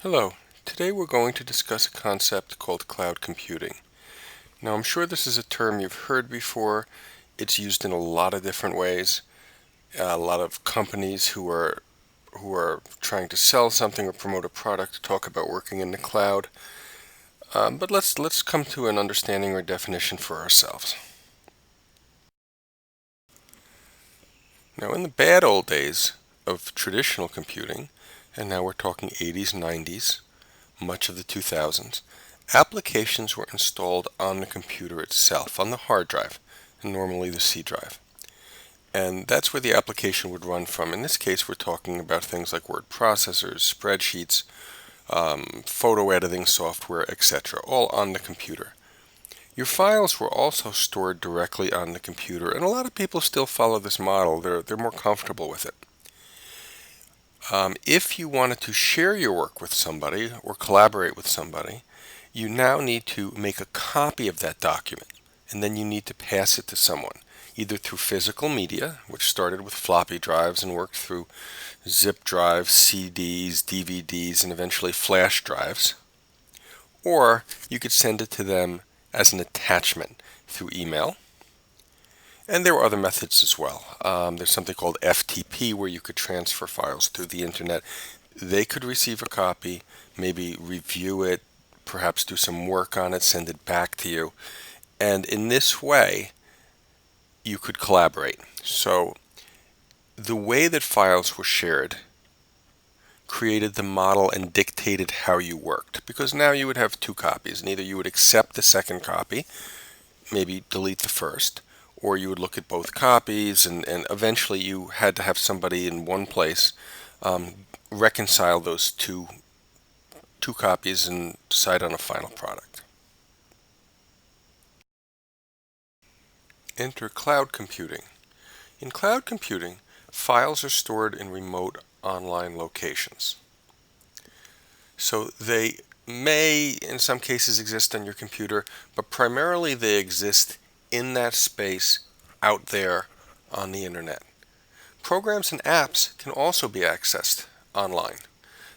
Hello. Today we're going to discuss a concept called cloud computing. Now, I'm sure this is a term you've heard before. It's used in a lot of different ways. A lot of companies who are trying to sell something or promote a product talk about working in the cloud. But let's come to an understanding or definition for ourselves. Now, in the bad old days of traditional computing, and now we're talking 80s, 90s, much of the 2000s, applications were installed on the computer itself, on the hard drive, and normally the C drive. And that's where the application would run from. In this case, we're talking about things like word processors, spreadsheets, photo editing software, etc., all on the computer. Your files were also stored directly on the computer, and a lot of people still follow this model. They're more comfortable with it. If you wanted to share your work with somebody or collaborate with somebody, you now need to make a copy of that document, and then you need to pass it to someone, either through physical media, which started with floppy drives and worked through zip drives, CDs, DVDs, and eventually flash drives, or you could send it to them as an attachment through email. And there were other methods as well. There's something called FTP where you could transfer files through the internet. They could receive a copy, maybe review it, perhaps do some work on it, send it back to you. And in this way, you could collaborate. So the way that files were shared created the model and dictated how you worked. Because now you would have two copies, and either you would accept the second copy, maybe delete the first, or you would look at both copies, and eventually you had to have somebody in one place reconcile those two copies and decide on a final product. Enter cloud computing. In cloud computing, files are stored in remote online locations. So they may, in some cases, exist on your computer, but primarily they exist in that space out there on the internet. Programs and apps can also be accessed online.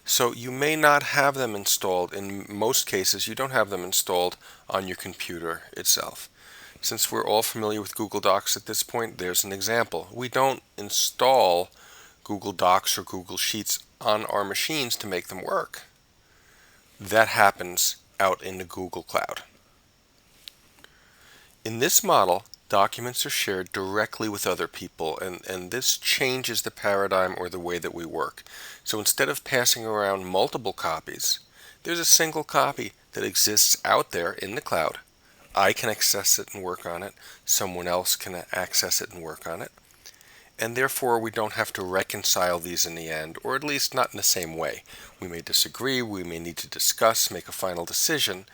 So you may not have them installed. In most cases, you don't have them installed on your computer itself. Since we're all familiar with Google Docs at this point, there's an example. We don't install Google Docs or Google Sheets on our machines to make them work. That happens out in the Google Cloud. In this model, documents are shared directly with other people, and this changes the paradigm or the way that we work. So instead of passing around multiple copies, there's a single copy that exists out there in the cloud. I can access it and work on it. Someone else can access it and work on it. And therefore, we don't have to reconcile these in the end, or at least not in the same way. We may disagree, we may need to discuss, make a final decision,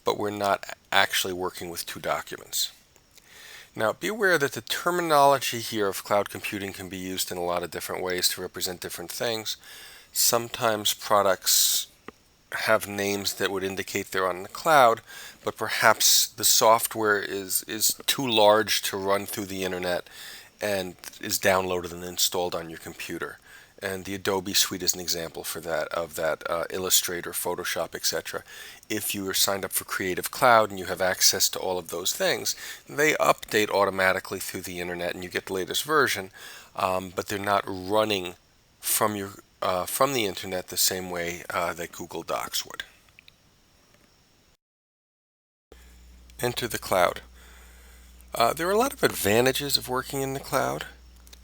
but we're not actually working with two documents. Now, be aware that the terminology here of cloud computing can be used in a lot of different ways to represent different things. Sometimes products have names that would indicate they're on the cloud, but perhaps the software is too large to run through the internet and is downloaded and installed on your computer. And the Adobe Suite is an example for that, Illustrator, Photoshop, etc. If you are signed up for Creative Cloud and you have access to all of those things, they update automatically through the internet and you get the latest version, but they're not running from the internet the same way that Google Docs would. Enter the cloud. There are a lot of advantages of working in the cloud.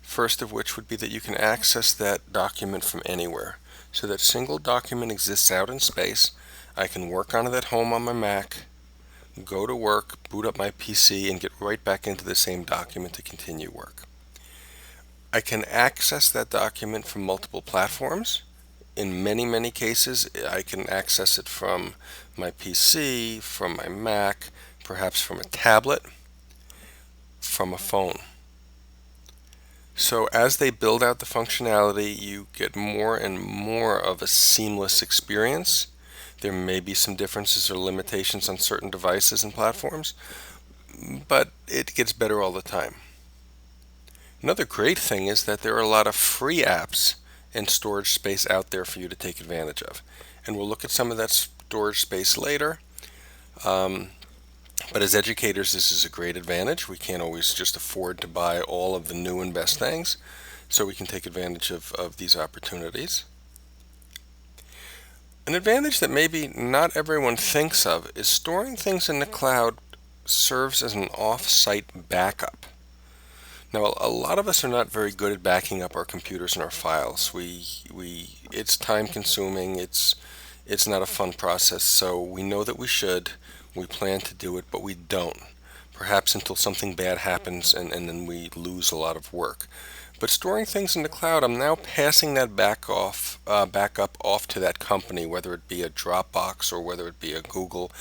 First of which would be that you can access that document from anywhere. So that single document exists out in space. I can work on it at home on my Mac, go to work, boot up my PC, and get right back into the same document to continue work. I can access that document from multiple platforms. In many cases, I can access it from my PC, from my Mac, perhaps from a tablet, from a phone. So as they build out the functionality, you get more and more of a seamless experience. There may be some differences or limitations on certain devices and platforms, but it gets better all the time. Another great thing is that there are a lot of free apps and storage space out there for you to take advantage of. And we'll look at some of that storage space later. But as educators, this is a great advantage. We can't always just afford to buy all of the new and best things, so we can take advantage of these opportunities. An advantage that maybe not everyone thinks of is storing things in the cloud serves as an off-site backup. Now, a lot of us are not very good at backing up our computers and our files. It's time consuming, it's not a fun process, so we know that we should, we plan to do it, but we don't. Perhaps until something bad happens and then we lose a lot of work. But storing things in the cloud, I'm now passing that backup off to that company, whether it be a Dropbox or whether it be a Google,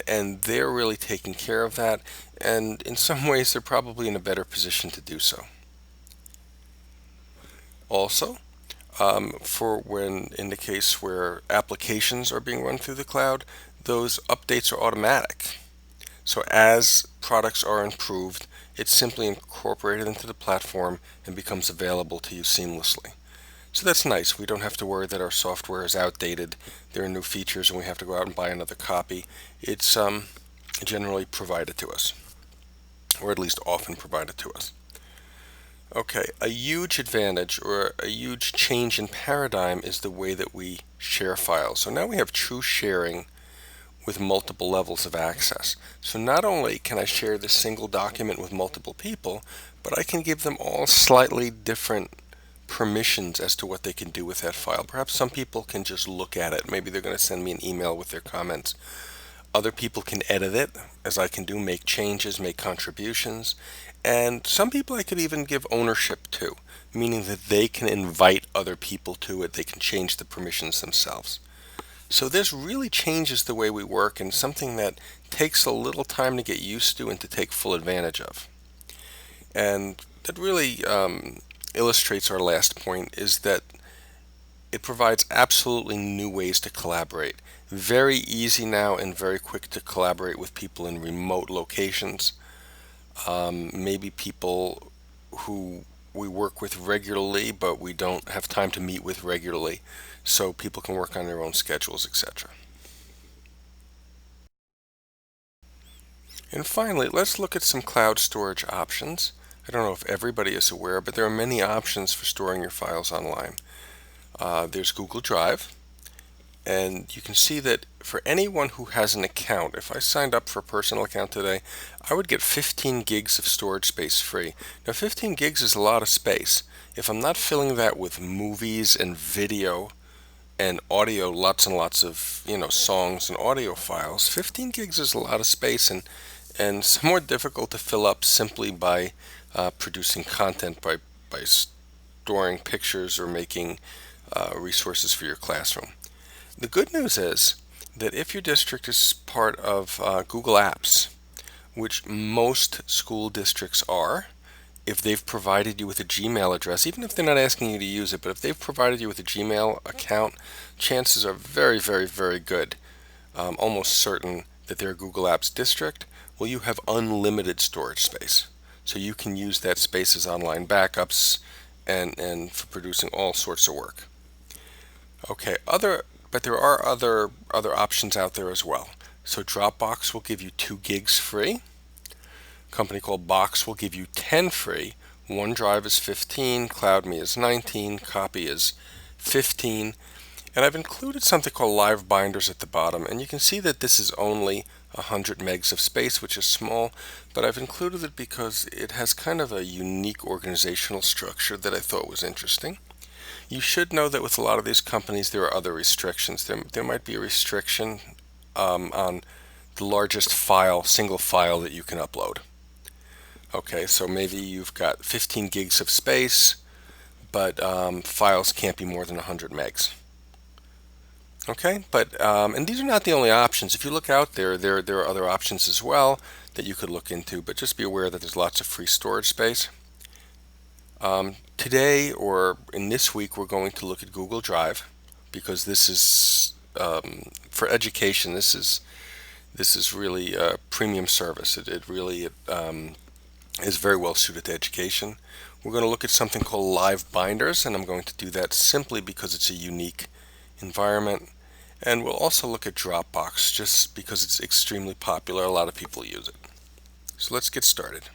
and they're really taking care of that. And in some ways, they're probably in a better position to do so. Also, for when in the case where applications are being run through the cloud, those updates are automatic. So as products are improved, it's simply incorporated into the platform and becomes available to you seamlessly. So that's nice. We don't have to worry that our software is outdated, there are new features, and we have to go out and buy another copy. It's generally provided to us, or at least often provided to us. Okay, a huge advantage or a huge change in paradigm is the way that we share files. So now we have true sharing with multiple levels of access. So not only can I share this single document with multiple people, but I can give them all slightly different permissions as to what they can do with that file. Perhaps some people can just look at it. Maybe they're going to send me an email with their comments. Other people can edit it, as I can do, make changes, make contributions. And some people I could even give ownership to, meaning that they can invite other people to it. They can change the permissions themselves. So this really changes the way we work, and something that takes a little time to get used to and to take full advantage of. And that really illustrates our last point, is that it provides absolutely new ways to collaborate. Very easy now and very quick to collaborate with people in remote locations. Maybe people who we work with regularly, but we don't have time to meet with regularly, so people can work on their own schedules, etc. And finally, let's look at some cloud storage options. I don't know if everybody is aware, but there are many options for storing your files online. There's Google Drive, and you can see that for anyone who has an account, if I signed up for a personal account today, I would get 15 gigs of storage space free. Now 15 gigs is a lot of space. If I'm not filling that with movies and video and audio, lots and lots of songs and audio files, 15 gigs is a lot of space, and somewhat difficult to fill up simply by producing content, by storing pictures or making resources for your classroom. The good news is that if your district is part of Google Apps, which most school districts are, if they've provided you with a Gmail address, even if they're not asking you to use it, but if they've provided you with a Gmail account, chances are very, very, very good, almost certain that they're a Google Apps district. Well, you have unlimited storage space. So you can use that space as online backups and for producing all sorts of work. Okay, but there are other options out there as well. So Dropbox will give you 2 gigs free. A company called Box will give you 10 free. OneDrive is 15, CloudMe is 19, Copy is 15. And I've included something called Live Binders at the bottom, and you can see that this is only 100 megs of space, which is small, but I've included it because it has kind of a unique organizational structure that I thought was interesting. You should know that with a lot of these companies there are other restrictions. There might be a restriction on the largest single file that you can upload. Okay, so maybe you've got 15 gigs of space, but files can't be more than 100 megs. Okay, but and these are not the only options. If you look out there are other options as well that you could look into, but just be aware that there's lots of free storage space. Today, or in this week, we're going to look at Google Drive, because this is for education. This is really a premium service. It really is very well suited to education. We're going to look at something called Live Binders, and I'm going to do that simply because it's a unique environment. And we'll also look at Dropbox just because it's extremely popular. A lot of people use it. So let's get started.